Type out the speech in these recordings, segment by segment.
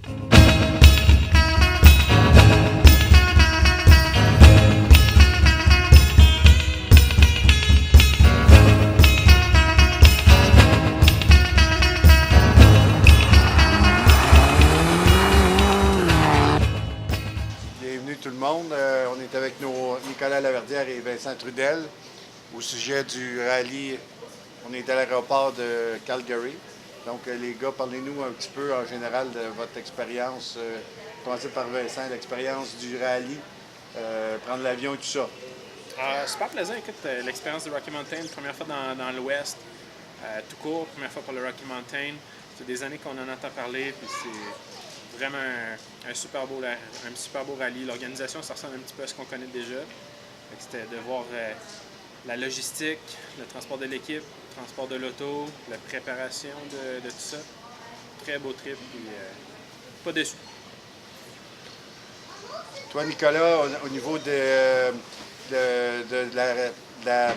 Bienvenue tout le monde. On est avec Nicolas Laverdière et Vincent Trudel au sujet du rallye. On est à l'aéroport de Calgary. Donc, les gars, parlez-nous un petit peu en général de votre expérience. Commencez par Vincent, l'expérience du rallye, prendre l'avion et tout ça. Super plaisant. Écoute, l'expérience de Rocky Mountain, première fois dans l'Ouest, tout court, première fois pour le Rocky Mountain. Ça fait des années qu'on en entend parler, puis c'est vraiment un super beau rallye. L'organisation, ça ressemble un petit peu à ce qu'on connaît déjà. C'était de voir la logistique, le transport de l'équipe, le transport de l'auto, la préparation de tout ça. Très beau trip, puis pas déçu. Toi, Nicolas, au niveau de la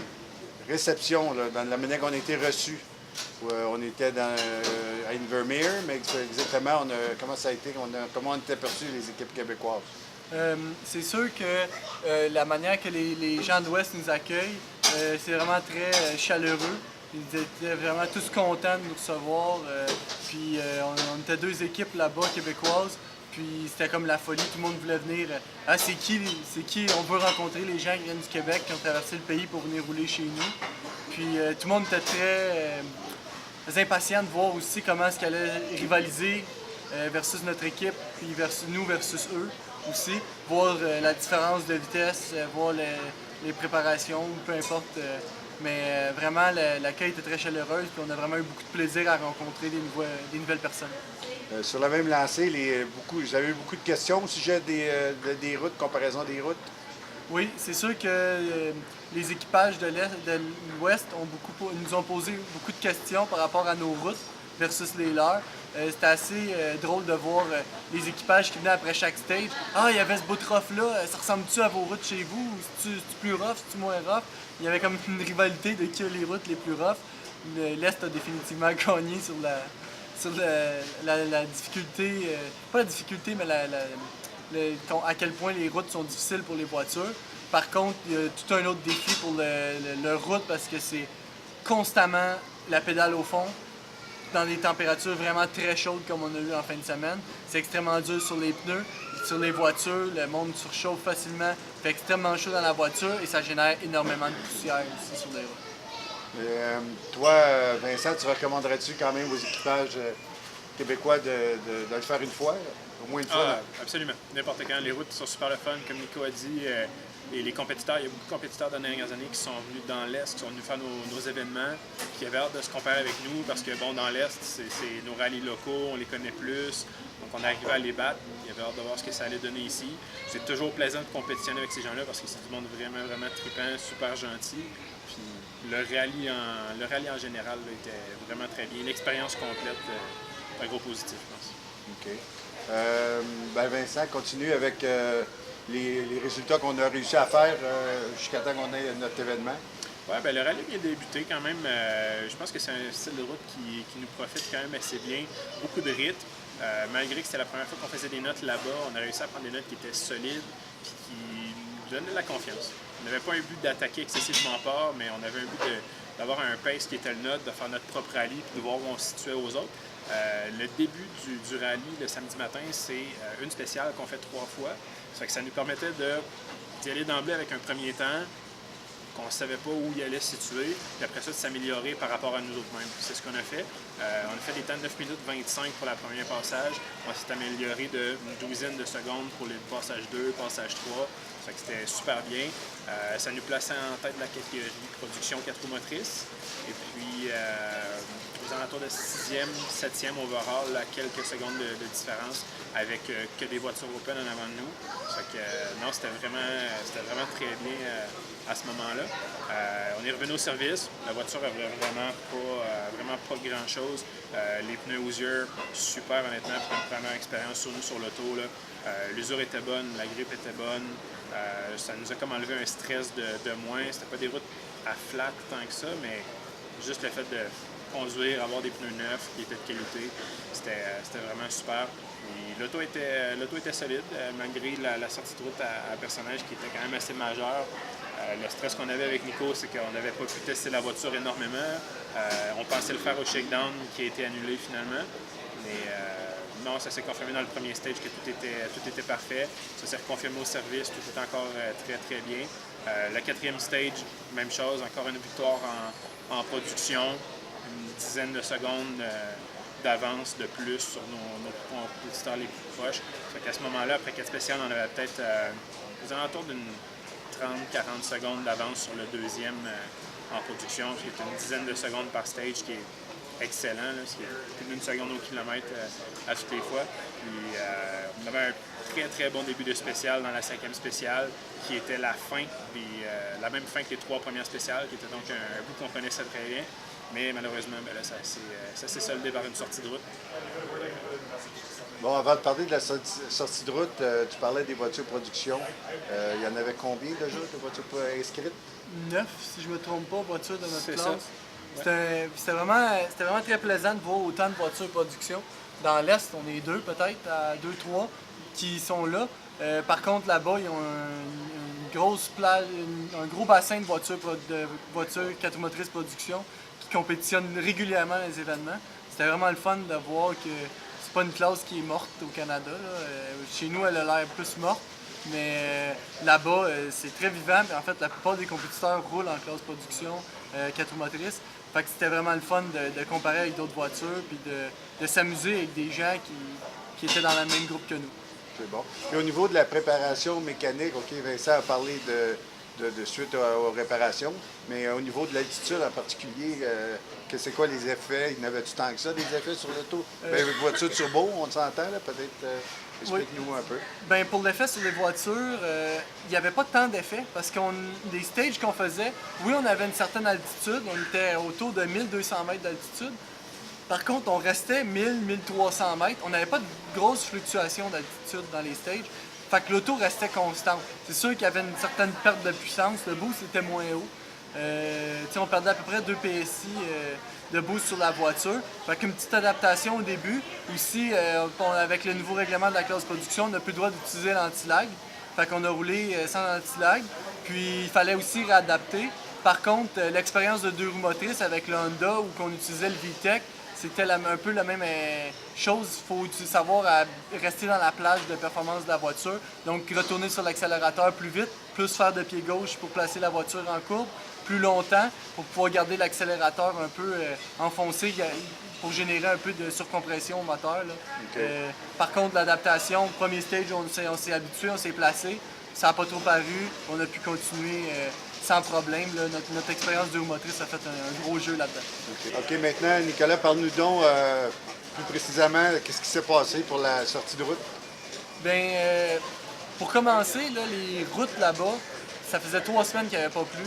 réception, là, dans la manière qu'on a été reçus, on était à Invermere, mais exactement, comment ça a été, comment on était perçus les équipes québécoises? C'est sûr que la manière que les gens de l'Ouest nous accueillent, c'est vraiment très chaleureux. Ils étaient vraiment tous contents de nous recevoir. Puis on était deux équipes là-bas québécoises. Puis c'était comme la folie, tout le monde voulait venir. Ah, c'est qui? On veut rencontrer les gens qui viennent du Québec, qui ont traversé le pays pour venir rouler chez nous. Puis tout le monde était très impatient de voir aussi comment est-ce qu'elle allait rivaliser versus notre équipe, puis nous versus eux aussi. Voir la différence de vitesse, voir les préparations, peu importe. Mais vraiment, l'accueil était très chaleureux, puis on a vraiment eu beaucoup de plaisir à rencontrer des nouvelles personnes. Sur la même lancée, vous avez eu beaucoup de questions au sujet des routes, comparaison des routes? Oui, c'est sûr que les équipages de l'Ouest nous ont posé beaucoup de questions par rapport à nos routes versus les leurs. C'était assez drôle de voir les équipages qui venaient après chaque stage. Ah, il y avait ce bout de rough-là, ça ressemble-tu à vos routes chez vous? C'est-tu plus rough, c'est-tu moins rough? Il y avait comme une rivalité de qui a les routes les plus rough. L'Est a définitivement gagné sur la difficulté, pas la difficulté, mais à quel point les routes sont difficiles pour les voitures. Par contre, il y a tout un autre défi pour le route parce que c'est constamment la pédale au fond, dans des températures vraiment très chaudes comme on a eu en fin de semaine. C'est extrêmement dur sur les pneus, sur les voitures, le monde surchauffe facilement, fait extrêmement chaud dans la voiture et ça génère énormément de poussière aussi sur les routes. Toi, Vincent, tu recommanderais-tu quand même aux équipages québécois de le faire une fois, au moins une fois? Absolument. N'importe quand. Les routes sont super le fun, comme Nico a dit. Et les compétiteurs, il y a beaucoup de compétiteurs dans les dernières années qui sont venus dans l'Est, qui sont venus faire nos événements, qui avaient hâte de se comparer avec nous parce que, bon, dans l'Est, c'est nos rallyes locaux, on les connaît plus, donc on est arrivé à les battre. Il y avait hâte de voir ce que ça allait donner ici. C'est toujours plaisant de compétitionner avec ces gens-là parce que c'est du monde vraiment, vraiment trippant, super gentil. Puis le rallye en général là, était vraiment très bien. L'expérience complète, un gros positif, je pense. OK. Vincent, continue avec les résultats qu'on a réussi à faire jusqu'à temps qu'on ait notre événement. Oui, le rallye vient de débuter quand même. Je pense que c'est un style de route qui nous profite quand même assez bien. Beaucoup de rythme. Malgré que c'était la première fois qu'on faisait des notes là-bas, on a réussi à prendre des notes qui étaient solides et qui nous donnaient de la confiance. On n'avait pas un but d'attaquer excessivement fort, mais on avait un but d'avoir un pace qui était le nôtre, de faire notre propre rallye et de voir où on se situait aux autres. Le début du rallye, le samedi matin, c'est une spéciale qu'on fait 3 fois. Ça fait que ça nous permettait d'y aller d'emblée avec un premier temps qu'on ne savait pas où il allait se situer, puis après ça, de s'améliorer par rapport à nous autres-mêmes. C'est ce qu'on a fait. On a fait des temps de 9 minutes 25 pour le premier passage. On s'est amélioré d'une douzaine de secondes pour les passages 2, passage 3. Ça fait que c'était super bien. Ça nous plaçait en tête de la catégorie production 4 roues motrices. Et puis, aux alentours de 6e, 7e overall, à quelques secondes de différence, avec que des voitures open en avant de nous. Ça fait que, non, c'était vraiment très bien à ce moment-là. On est revenu au service. La voiture avait vraiment pas grand-chose. Les pneus Hoosier, super honnêtement, pour une première expérience sur nous sur l'auto. L'usure était bonne, la grippe était bonne. Ça nous a comme enlevé un stress de moins. C'était pas des routes à flat tant que ça, mais juste le fait conduire, avoir des pneus neufs qui étaient de qualité. C'était vraiment super. L'auto était solide, malgré la sortie de route à personnage qui était quand même assez majeure. Le stress qu'on avait avec Nico, c'est qu'on n'avait pas pu tester la voiture énormément. On pensait le faire au shakedown, qui a été annulé finalement. Mais non, ça s'est confirmé dans le premier stage que tout était parfait. Ça s'est reconfirmé au service, tout est encore très très bien. Le quatrième stage, même chose, encore une victoire en production, une dizaine de secondes d'avance de plus sur nos compétiteurs les plus proches. À ce moment-là, après 4 spéciales, on avait peut-être aux alentours d'une 30-40 secondes d'avance sur le deuxième en production, qui est une dizaine de secondes par stage, qui est excellent, là, c'est plus d'une seconde au kilomètre à toutes les fois. Puis, on avait un très très bon début de spécial dans la 5e spéciale, qui était la fin, la même fin que les 3 premières spéciales, qui était donc un bout qu'on connaissait très bien. Mais malheureusement, ben là, ça s'est soldé par une sortie de route. Bon, avant de parler de la sortie de route, tu parlais des voitures production. Il y en avait combien déjà de voitures inscrites? 9, si je ne me trompe pas, voitures de notre C'est classe. ça. C'était vraiment très plaisant de voir autant de voitures production. Dans l'Est, on est 2 peut-être, à 2-3, qui sont là. Par contre, là-bas, ils ont une grosse plage, un gros bassin de voitures 4 motrices production qui compétitionnent régulièrement dans les événements. C'était vraiment le fun de voir que c'est pas une classe qui est morte au Canada. Chez nous, elle a l'air plus morte, mais là-bas, c'est très vivant. Puis en fait, la plupart des compétiteurs roulent en classe production 4 motrices. Fait que c'était vraiment le fun de comparer avec d'autres voitures puis de s'amuser avec des gens qui étaient dans le même groupe que nous. C'est bon. Et au niveau de la préparation mécanique, OK, Vincent a parlé de suite aux réparations, mais au niveau de l'altitude en particulier, c'est quoi les effets? Il n'avait-tu tant que ça, des effets sur l'auto? Voiture turbo, on s'entend, là, peut-être? Explique-nous un peu. Ben, pour l'effet sur les voitures, il n'y avait pas tant d'effets parce que les stages qu'on faisait, oui, on avait une certaine altitude, on était autour de 1200 mètres d'altitude. Par contre, on restait 1000-1300 mètres. On n'avait pas de grosses fluctuations d'altitude dans les stages. Fait que l'auto restait constante. C'est sûr qu'il y avait une certaine perte de puissance. Le boost était moins haut. On perdait à peu près 2 PSI de boost sur la voiture. Fait qu'une petite adaptation au début. Aussi, avec le nouveau règlement de la classe production, on n'a plus le droit d'utiliser l'anti-lag. Fait qu'on a roulé sans anti-lag. Puis il fallait aussi réadapter. Par contre, l'expérience de 2 roues motrices avec le Honda où on utilisait le VTEC, c'était un peu la même chose. Il faut savoir rester dans la plage de performance de la voiture. Donc, retourner sur l'accélérateur plus vite, plus faire de pied gauche pour placer la voiture en courbe, plus longtemps pour pouvoir garder l'accélérateur un peu enfoncé pour générer un peu de surcompression au moteur. Là. Okay. Par contre, l'adaptation, premier stage, on s'est habitué, on s'est placé. Ça n'a pas trop paru. On a pu continuer sans problème. Là. Notre expérience de roue motrice a fait un gros jeu là-dedans. OK, maintenant, Nicolas, parle-nous donc plus précisément qu'est-ce qui s'est passé pour la sortie de route. Bien, pour commencer, là, les routes là-bas, ça faisait 3 semaines qu'il n'y avait pas plu.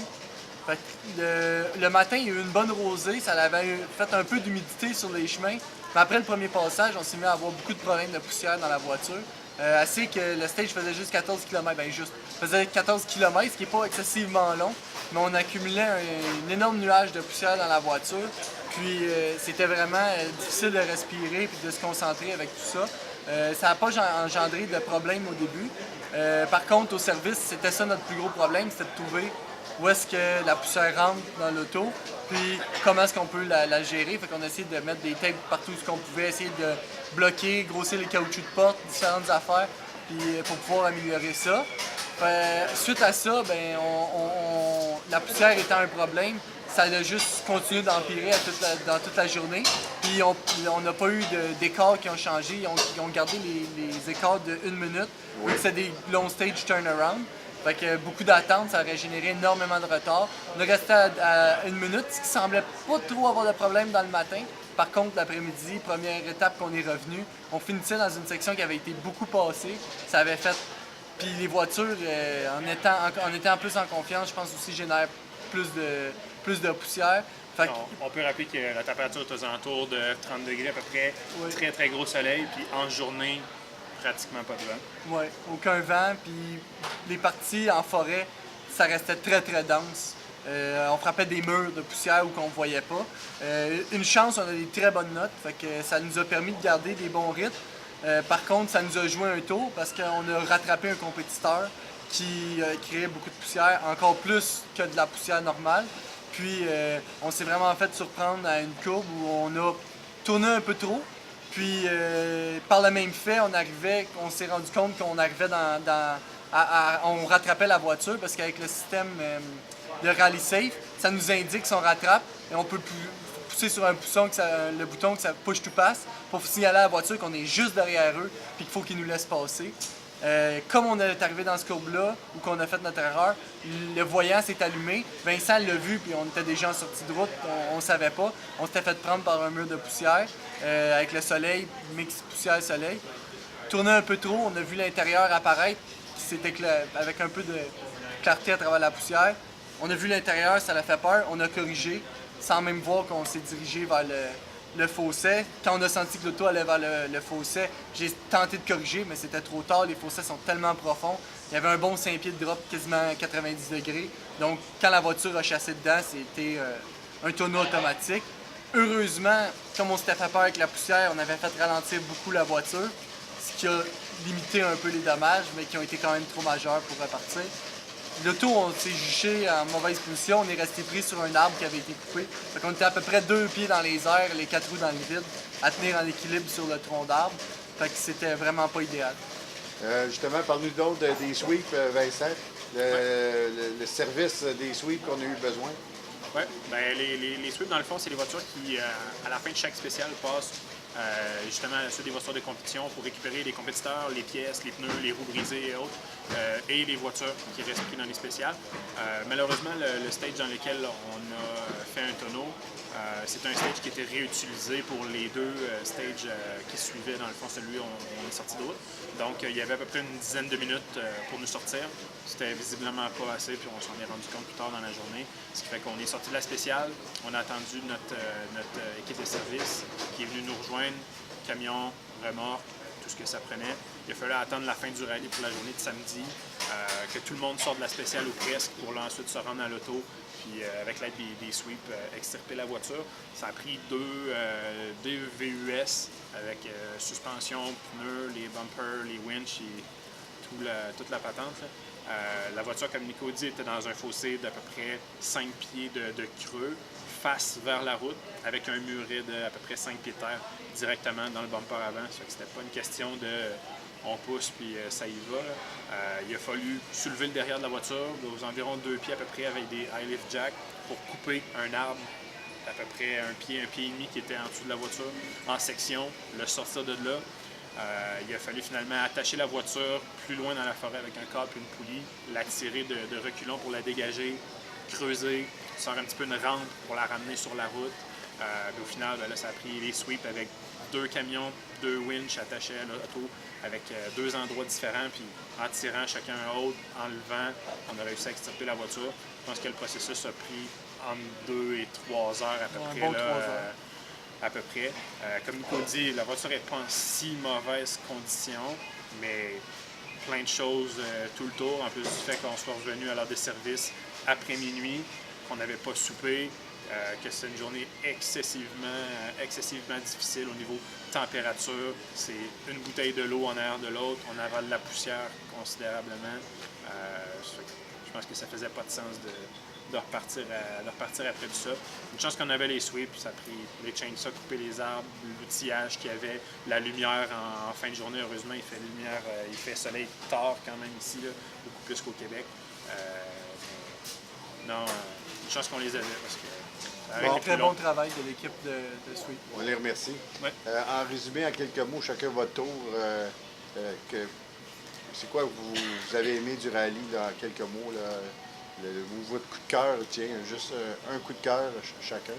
Fait que le matin, il y a eu une bonne rosée. Ça avait fait un peu d'humidité sur les chemins. Mais après le premier passage, on s'est mis à avoir beaucoup de problèmes de poussière dans la voiture. Assez que le stage faisait juste 14 km. Ben juste, faisait 14 km, ce qui n'est pas excessivement long, mais on accumulait un énorme nuage de poussière dans la voiture. Puis c'était vraiment difficile de respirer et de se concentrer avec tout ça. Ça n'a pas engendré de problème au début. Par contre, au service, c'était ça notre plus gros problème, c'était de trouver où est-ce que la poussière rentre dans l'auto, puis comment est-ce qu'on peut la gérer. Fait qu'on a essayé de mettre des tapes partout ce qu'on pouvait, essayer de bloquer, grossir les caoutchoucs de porte, différentes affaires, puis pour pouvoir améliorer ça. Suite à ça, ben, la poussière étant un problème, ça a juste continué d'empirer dans toute la journée. Puis on n'a pas eu d'écarts qui ont changé. Ils ont gardé les écarts de 1 minute, vu que c'est des long stage turnaround. Fait que beaucoup d'attentes, ça aurait généré énormément de retard. On est resté à 1 minute, ce qui semblait pas trop avoir de problème dans le matin. Par contre, l'après-midi, première étape qu'on est revenu, on finissait dans une section qui avait été beaucoup passée. Ça avait fait... Puis les voitures, en étant plus en confiance, je pense aussi génèrent plus de poussière. On peut rappeler que la température est aux alentours de 30 degrés à peu près. Oui. Très, très gros soleil. Puis en journée, pratiquement pas de vent. Oui, aucun vent. Puis les parties en forêt, ça restait très, très dense. On frappait des murs de poussière où qu'on ne voyait pas. Une chance, on a des très bonnes notes, fait que ça nous a permis de garder des bons rythmes. Par contre, ça nous a joué un tour parce qu'on a rattrapé un compétiteur qui créait beaucoup de poussière, encore plus que de la poussière normale. Puis on s'est vraiment fait surprendre à une courbe où on a tourné un peu trop. Puis par le même fait, on s'est rendu compte qu'on arrivait on rattrapait la voiture parce qu'avec le système de Rally Safe, ça nous indique si on rattrape et on peut pousser sur un bouton le bouton que ça push to pass pour signaler à la voiture qu'on est juste derrière eux puis qu'il faut qu'ils nous laissent passer. Comme on est arrivé dans ce courbe-là, ou qu'on a fait notre erreur, le voyant s'est allumé. Vincent l'a vu, puis on était déjà en sortie de route, on ne savait pas. On s'était fait prendre par un mur de poussière, avec le soleil, mix poussière-soleil. Tourné un peu trop, on a vu l'intérieur apparaître, c'était avec un peu de clarté à travers la poussière. On a vu l'intérieur, ça l'a fait peur, on a corrigé, sans même voir qu'on s'est dirigé vers le fossé. Quand on a senti que l'auto allait vers le fossé, j'ai tenté de corriger, mais c'était trop tard. Les fossés sont tellement profonds. Il y avait un bon 5 pieds de drop, quasiment 90 degrés. Donc, quand la voiture a chassé dedans, c'était un tonneau automatique. Heureusement, comme on s'était fait peur avec la poussière, on avait fait ralentir beaucoup la voiture, ce qui a limité un peu les dommages, mais qui ont été quand même trop majeurs pour repartir. L'auto, on s'est juché en mauvaise position, on est resté pris sur un arbre qui avait été coupé. Fait qu'on était à peu près 2 pieds dans les airs, les 4 roues dans le vide, à tenir en équilibre sur le tronc d'arbre. Fait que c'était vraiment pas idéal. Justement, parle-nous donc des sweeps, Vincent, le service des sweeps qu'on a eu besoin. Oui, ben, les sweeps, dans le fond, c'est les voitures qui, à la fin de chaque spécial, passent justement sur des voitures de compétition pour récupérer les compétiteurs, les pièces, les pneus, les roues brisées et autres, et les voitures qui restent pris dans les spéciales. Malheureusement, le stage dans lequel on a fait un tonneau, c'est un stage qui était réutilisé pour les deux stages qui suivaient, dans le fond, celui où on est sorti de route. Donc, il y avait à peu près une dizaine de minutes pour nous sortir. C'était visiblement pas assez, puis on s'en est rendu compte plus tard dans la journée. Ce qui fait qu'on est sorti de la spéciale, on a attendu notre équipe de service qui est venue nous rejoindre, camion, remorque, tout ce que ça prenait. Il a fallu attendre la fin du rallye pour la journée de samedi, que tout le monde sorte de la spéciale ou presque, pour là, ensuite se rendre à l'auto, puis avec l'aide des sweeps, extirper la voiture. Ça a pris deux VUS avec suspension, pneus, les bumpers, les winches et toute la patente. La voiture, comme Nico dit, était dans un fossé d'à peu près 5 pieds de creux, face vers la route, avec un muret d'à peu près 5 pieds de terre directement dans le bumper avant. Ça fait que c'était pas une question de on pousse puis ça y va. Il a fallu soulever le derrière de la voiture aux environs 2 pieds à peu près avec des high lift jack pour couper un arbre à peu près un pied et demi qui était en dessous de la voiture en section, le sortir de là. Il a fallu finalement attacher la voiture plus loin dans la forêt avec un câble et une poulie, la tirer de reculons pour la dégager, creuser, faire un petit peu une rampe pour la ramener sur la route. Au final, là, ça a pris les sweeps avec 2 camions, 2 winches attachés à l'auto avec 2 endroits différents, puis en tirant chacun un autre, en levant, on a réussi à extirper la voiture. Je pense que le processus a pris entre 2 et 3 heures à peu près. Bon 3 heures. À peu près. Comme Nico dit, la voiture n'est pas en si mauvaise condition, mais plein de choses tout le tour, en plus du fait qu'on soit revenu à l'heure de service après minuit, qu'on n'avait pas soupé, que c'est une journée excessivement difficile au niveau température. C'est une bouteille de l'eau en arrière de l'autre, on avale de la poussière considérablement. Je pense que ça faisait pas de sens de repartir après tout ça. Une chance qu'on avait les sweeps, ça a pris les chainsaws, couper les arbres, l'outillage qu'il y avait, la lumière en fin de journée. Heureusement, il fait lumière, il fait soleil tard quand même ici, là, beaucoup plus qu'au Québec. Non, une chance qu'on les avait parce que ça aurait été Très plus long. bon travail de l'équipe de Sweep. On les remercie. Ouais. En résumé, en quelques mots, chacun votre tour, c'est quoi vous avez aimé du rallye, là, en quelques mots, là, votre coup de cœur, tiens, juste un coup de cœur chacun.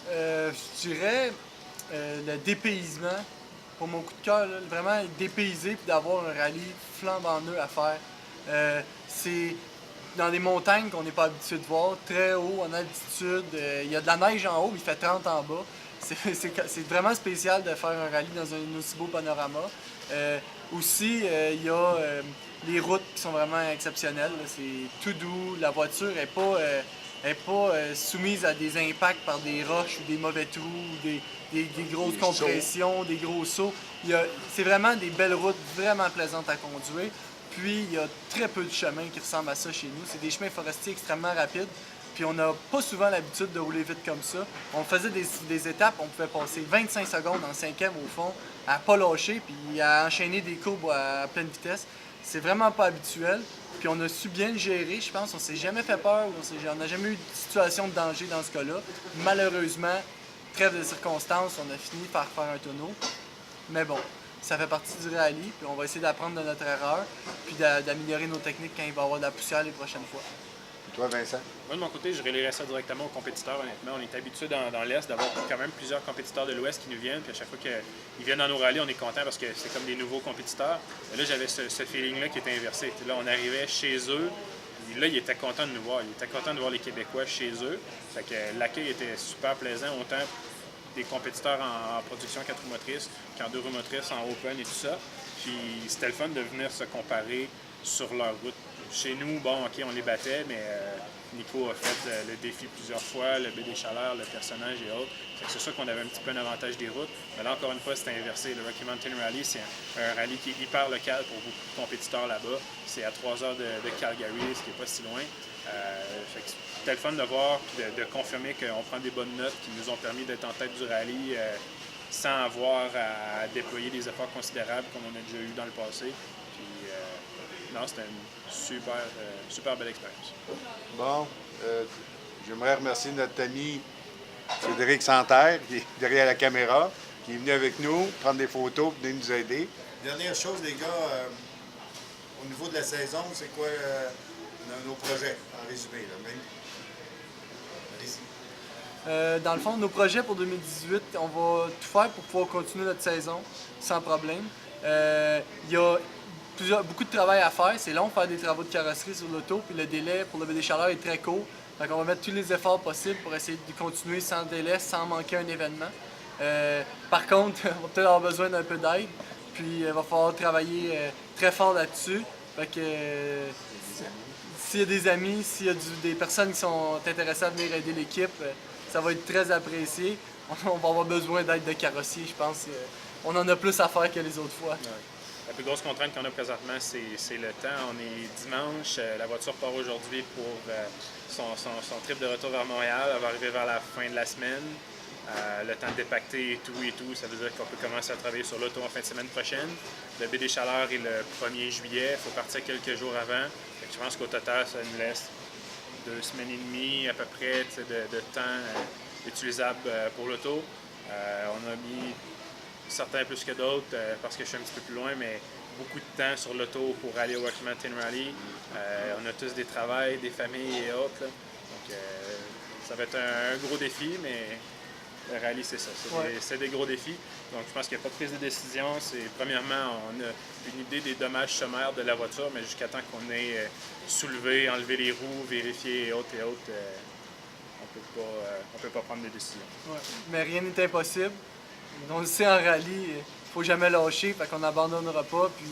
Je dirais le dépaysement. Pour mon coup de cœur, là, vraiment être dépaysé et d'avoir un rallye flambant neuf à faire. C'est dans des montagnes qu'on n'est pas habitué de voir, très haut en altitude. Il y a de la neige en haut, mais il fait 30 en bas. C'est vraiment spécial de faire un rallye dans un aussi beau panorama. Aussi, il y a les routes qui sont vraiment exceptionnelles. C'est tout doux. La voiture n'est pas elle n'est pas soumise à des impacts par des roches ou des mauvais trous, ou des grosses compressions, des gros sauts. C'est vraiment des belles routes vraiment plaisantes à conduire. Puis il y a très peu de chemins qui ressemblent à ça chez nous. C'est des chemins forestiers extrêmement rapides. Puis on n'a pas souvent l'habitude de rouler vite comme ça. On faisait des étapes, on pouvait passer 25 secondes en 5e au fond, à pas lâcher, puis à enchaîner des courbes à pleine vitesse. C'est vraiment pas habituel. Puis on a su bien le gérer, je pense. On s'est jamais fait peur, on n'a jamais eu de situation de danger dans ce cas-là. Malheureusement, trêve de circonstances, on a fini par faire un tonneau. Mais bon, ça fait partie du rallye, puis on va essayer d'apprendre de notre erreur, puis d'améliorer nos techniques quand il va y avoir de la poussière les prochaines fois. Et toi, Vincent? Moi, de mon côté, je relayerais ça directement aux compétiteurs, honnêtement. On est habitué dans l'Est d'avoir quand même plusieurs compétiteurs de l'Ouest qui nous viennent. Puis à chaque fois qu'ils viennent dans nos rallyes, on est content parce que c'est comme des nouveaux compétiteurs. Et là, j'avais ce feeling-là qui était inversé. Là, on arrivait chez eux. Et là, ils étaient contents de nous voir. Ils étaient contents de voir les Québécois chez eux. Fait que l'accueil était super plaisant, autant des compétiteurs en production 4 roues motrices qu'en 2 roues motrices, en open et tout ça. Puis c'était le fun de venir se comparer sur leur route. Chez nous, bon, OK, on les battait, mais Nico a fait le défi plusieurs fois, le Baie des Chaleurs, le personnage et autres. C'est sûr qu'on avait un petit peu un avantage des routes. Mais là, encore une fois, c'est inversé. Le Rocky Mountain Rally, c'est un rallye qui est hyper local pour beaucoup de compétiteurs là-bas. C'est à 3 heures de Calgary, ce qui n'est pas si loin. C'était le fun de voir et de confirmer qu'on prend des bonnes notes qui nous ont permis d'être en tête du rallye sans avoir à déployer des efforts considérables comme on a déjà eu dans le passé. Non, c'était une super belle expérience. Bon, j'aimerais remercier notre ami Frédéric Santerre, qui est derrière la caméra, qui est venu avec nous prendre des photos et venir nous aider. Dernière chose, les gars, au niveau de la saison, c'est quoi nos projets, en résumé? Là, même? Dans le fond, nos projets pour 2018, on va tout faire pour pouvoir continuer notre saison sans problème. Il y a beaucoup de travail à faire. C'est long de faire des travaux de carrosserie sur l'auto, puis le délai pour le Baie des Chaleurs est très court. Donc on va mettre tous les efforts possibles pour essayer de continuer sans délai, sans manquer un événement. Par contre, on va peut-être avoir besoin d'un peu d'aide, puis il va falloir travailler très fort là-dessus. Fait que s'il y a des amis, s'il y a des personnes qui sont intéressées à venir aider l'équipe, ça va être très apprécié. On va avoir besoin d'aide de carrossier, je pense. On en a plus à faire que les autres fois. Ouais. La plus grosse contrainte qu'on a présentement, c'est le temps. On est dimanche, la voiture part aujourd'hui pour son trip de retour vers Montréal. Elle va arriver vers la fin de la semaine. Le temps de dépacter et tout, ça veut dire qu'on peut commencer à travailler sur l'auto en fin de semaine prochaine. Le Baie des Chaleurs est le 1er juillet, il faut partir quelques jours avant. Je pense qu'au total, ça nous laisse 2 semaines et demie à peu près de temps utilisable pour l'auto. On a mis certains plus que d'autres parce que je suis un petit peu plus loin, mais beaucoup de temps sur l'auto pour aller au Rocky Mountain Rally. On a tous des travails, des familles et autres. Là. Donc ça va être un gros défi, mais le rallye, c'est ça. C'est des gros défis. Donc je pense qu'il n'y a pas de prise de décision. Premièrement, on a une idée des dommages sommaires de la voiture, mais jusqu'à temps qu'on ait soulevé, enlevé les roues, vérifié et autres, on peut pas prendre de décision. Ouais. Mais rien n'est impossible. On le sait en rallye, il ne faut jamais lâcher, fait qu'on n'abandonnera pas, puis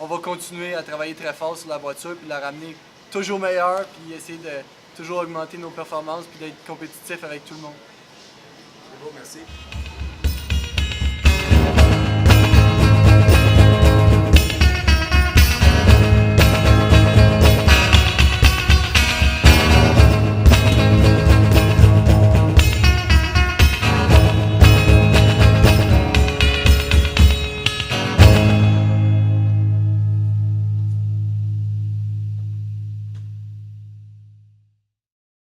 on va continuer à travailler très fort sur la voiture, puis la ramener toujours meilleure, puis essayer de toujours augmenter nos performances, puis d'être compétitif avec tout le monde. C'est beau, merci.